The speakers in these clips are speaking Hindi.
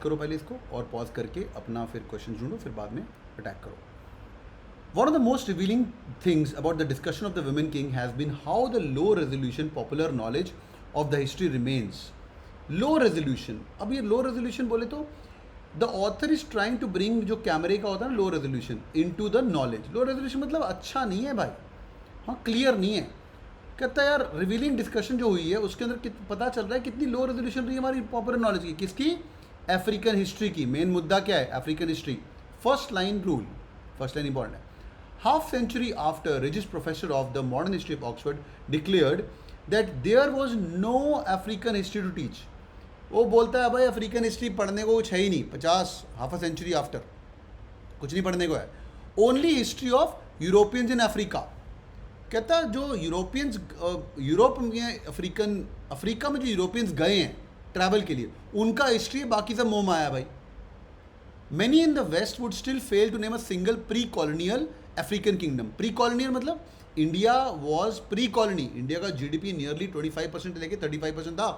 करो पहले इसको, और पॉज करके अपना फिर क्वेश्चन ढूंढो, फिर बाद में अटैक करो. One of the most revealing things about the discussion of the Women King has been how the low resolution popular knowledge of the history remains. Low resolution. अब ये low resolution बोले तो the author is trying to bring जो कैमरे का होता है ना low resolution into the knowledge. Low resolution मतलब अच्छा नहीं है भाई, हाँ क्लियर नहीं है. कहता है यार रिवीलिंग डिस्कशन जो हुई है उसके अंदर पता चल रहा है कितनी लो रेजोल्यूशन रही है हमारी पॉपुलर नॉलेज की. किसकी? अफ्रीकन हिस्ट्री की. मेन मुद्दा क्या है? African history. First line rule, first line important है. Half century after racist professor of the modern history of Oxford declared that there was no African history to teach. वो बोलता है भाई अफ्रीकन हिस्ट्री पढ़ने को कुछ है ही नहीं. 50 हाफ अ सेंचुरी आफ्टर कुछ नहीं पढ़ने को है. Only history of Europeans in Africa. कहता जो यूरोपियंस यूरोप में अफ्रीका में जो यूरोपियंस गए हैं ट्रैवल के लिए उनका हिस्ट्री, बाकी सब मोह माया भाई. Many in the west would still fail to name a single pre colonial African kingdom. Pre colonial मतलब India was pre colony. India का जीडीपी नियरली 25% लेके 35% था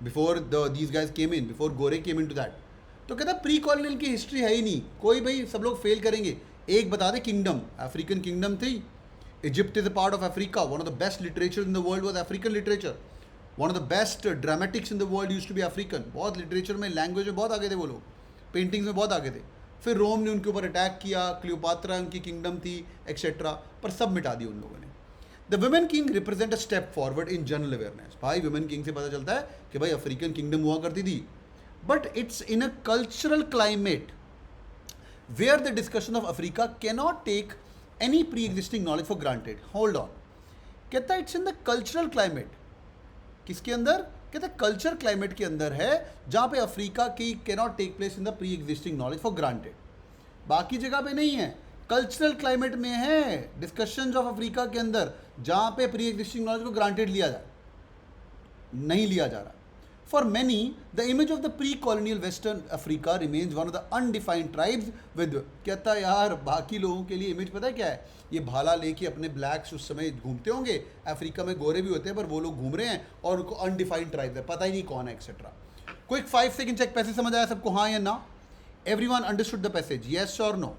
before these guys came in, before गोरे केम इन टू दैट. तो कहता प्री कॉलोनियल की हिस्ट्री है ही नहीं कोई भाई, सब लोग फेल करेंगे. एक बता दे किंगडम, अफ्रीकन किंगडम थी. Egypt is a part of Africa. One of the best literatures in the world was African literature. One of the best dramatics in the world used to be African. बहुत लिटरेचर में, लैंग्वेज में बहुत आगे थे वो लोग, पेंटिंग्स में बहुत आगे थे. फिर रोम ने उनके ऊपर अटैक किया, क्लियोपात्रा उनकी किंगडम थी एक्सेट्रा, पर सब मिटा दी उन लोगों ने. The women king represent a step forward in general awareness. भाई वुमेन किंग से पता चलता है कि भाई अफ्रीकन किंगडम हुआ करती थी, but it's in a cultural climate where the discussion of Africa cannot take any pre-existing knowledge for granted. Hold on. कहता है it's in the cultural climate. किसके अंदर? कहता है कल्चर क्लाइमेट के अंदर है जहां पे अफ्रीका की cannot take place in the pre existing knowledge for granted. बाकी जगह पे नहीं है, कल्चरल क्लाइमेट में है डिस्कशंस ऑफ अफ्रीका के अंदर जहां पे प्री एग्जिस्टिंग नॉलेज को ग्रांटेड लिया जाए, नहीं लिया जा रहा. For many, the image of the pre-colonial Western Africa remains one of the undefined tribes with. कहता यार बाकी लोगों के लिए इमेज पता है क्या है? ये भाला लेके अपने ब्लैक्स उस समय घूमते होंगे. अफ्रीका में गोरे भी होते हैं पर वो लोग घूम रहे हैं और उनको अनडिफाइंड ट्राइब है, पता ही नहीं कौन है etcetera. Quick 5 second check. Passage समझ आया सबको? हाँ या ना? Everyone understood the passage? Yes और नो?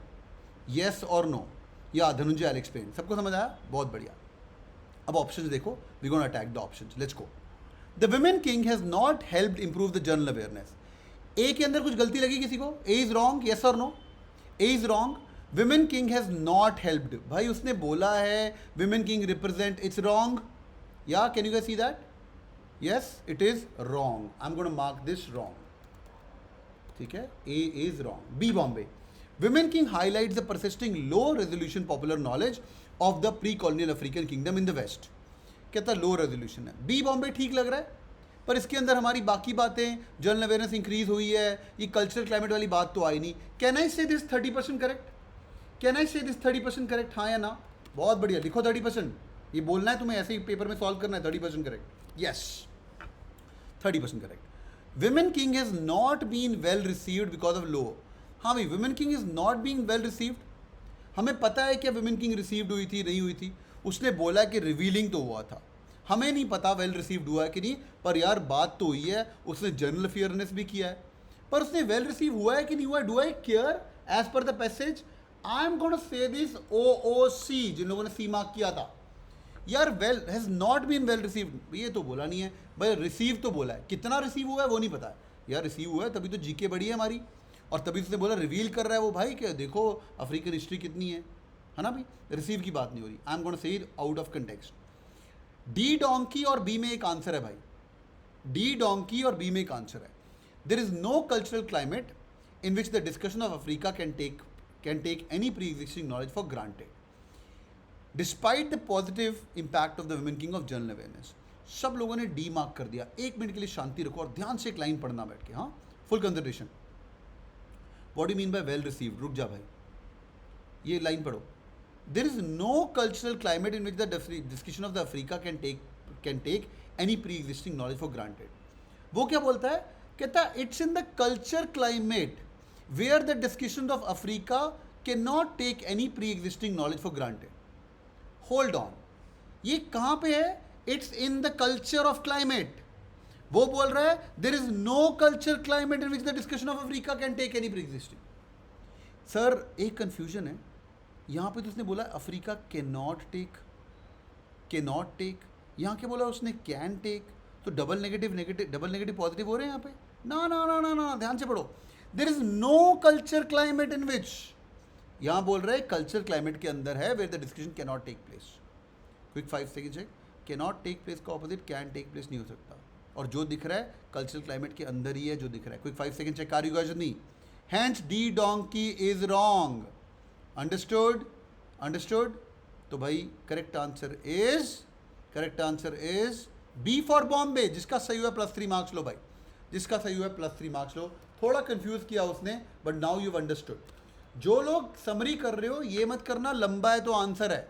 येस और नो? या धनुंजय आई एक्सप्लेन. सबको समझ आया? बहुत बढ़िया. अब ऑप्शंस देखो. We gonna attack the options. Let's go. The Women King has not helped improve the general awareness. ए के अंदर कुछ गलती लगी किसी को? A is wrong, yes or no? A is wrong. Women King has not helped. भाई उसने बोला है Women King represent. It's wrong. Yeah, can you guys see that? Yes, it is wrong. I'm going to mark this wrong. ठीक है? A is wrong. B Bombay. Women King highlights the persisting low resolution popular knowledge of the pre-colonial African kingdom in the West. कहता लो रेजोल्यूशन है. बी बॉम्बे ठीक लग रहा है, पर इसके अंदर हमारी बाकी बातें, जनरल अवेयरनेस इंक्रीज हुई है, ये कल्चरल क्लाइमेट वाली बात तो आई नहीं. कैन आई से दिस 30% करेक्ट? कैन आई से दिस 30% करेक्ट? हाँ या ना? बहुत बढ़िया. लिखो 30%. ये बोलना है तुम्हें, ऐसे ही पेपर में सॉल्व करना है. 30% correct. Yes, 30% correct. Women King has not been well received because of low. हाँ भाई, Women King is not being well received. हमें पता है क्या विमेन किंग रिसीव्ड हुई थी, नहीं हुई थी. उसने बोला कि रिवीलिंग तो हुआ था, हमें नहीं पता वेल रिसीव्ड हुआ है कि नहीं, पर यार बात तो हुई है. उसने जनरल अवेयरनेस भी किया है, पर उसने वेल रिसीव हुआ है कि नहीं हुआ है? Do I care? As per the passage I am going to say this OOC, जिन लोगों ने सी मार्क किया था. यार well has not been well received, ये तो बोला नहीं है भाई. रिसीव तो बोला है, कितना रिसीव हुआ है वो नहीं पता है. यार रिसीव हुआ है तभी तो जीके बढ़ी है हमारी, और तभी उसने बोला रिवील कर रहा है वो भाई कि देखो अफ्रीकन हिस्ट्री कितनी है ना भाई. रिसीव की बात नहीं हो रही. आई एम गोइंग टू से it out of context. D donkey और बी में एक आंसर है भाई. डी डोंकी और बी में एक आंसर है. There is no cultural climate in which the discussion of Africa can take any pre existing knowledge for granted despite the positive impact of the women king of general awareness. सब लोगों ने डी मार्क कर दिया. 1 मिनट के लिए शांति रखो और ध्यान से एक लाइन पढ़ना बैठ के. हाँ, full concentration. What do mean by well received? रुक जा भाई, ये लाइन पढ़ो. There is no cultural climate in which the discussion of the Africa can take any pre-existing knowledge for granted. वो क्या बोलता है? कहता है it's in the culture climate where the discussion of Africa cannot take any pre-existing knowledge for granted. Hold on, ये कहाँ पे है? It's in the culture of climate. वो बोल रहा है there is no culture climate in which the discussion of Africa can take any pre existing. Sir एक कंफ्यूजन है यहां पे, तो उसने बोला अफ्रीका के नॉट टेक, यहां के बोला उसने कैन टेक, तो डबल नेगेटिव पॉजिटिव हो रहे हैं यहां पे। ना ना ना ना ना, ध्यान से पढ़ो। There is no culture climate in which, यहां बोल रहे हैं कल्चर क्लाइमेट के अंदर है where the discussion can not take place. Quick 5 second check, can not take place का ऑपोजिट कैन टेक प्लेस नहीं हो सकता, और जो दिख रहा है कल्चरल क्लाइमेट के अंदर ही है जो दिख रहा है। Quick 5 second check, are you guys with me? Hence D donkey is wrong. Understood? Understood? तो भाई correct answer is B for Bombay, जिसका सही हुआ +3 मार्क्स लो भाई, जिसका सही हुआ +3 मार्क्स लो। थोड़ा कंफ्यूज किया उसने, बट नाउ यू अंडरस्टूड। जो लोग समरी कर रहे हो ये मत करना लंबा है तो आंसर है,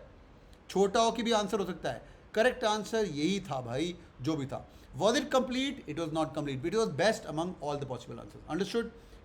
छोटा हो कि भी आंसर हो सकता है। करेक्ट आंसर यही था भाई, जो भी था। Was it complete? It was not complete, it was best among all the possible answer. Understood?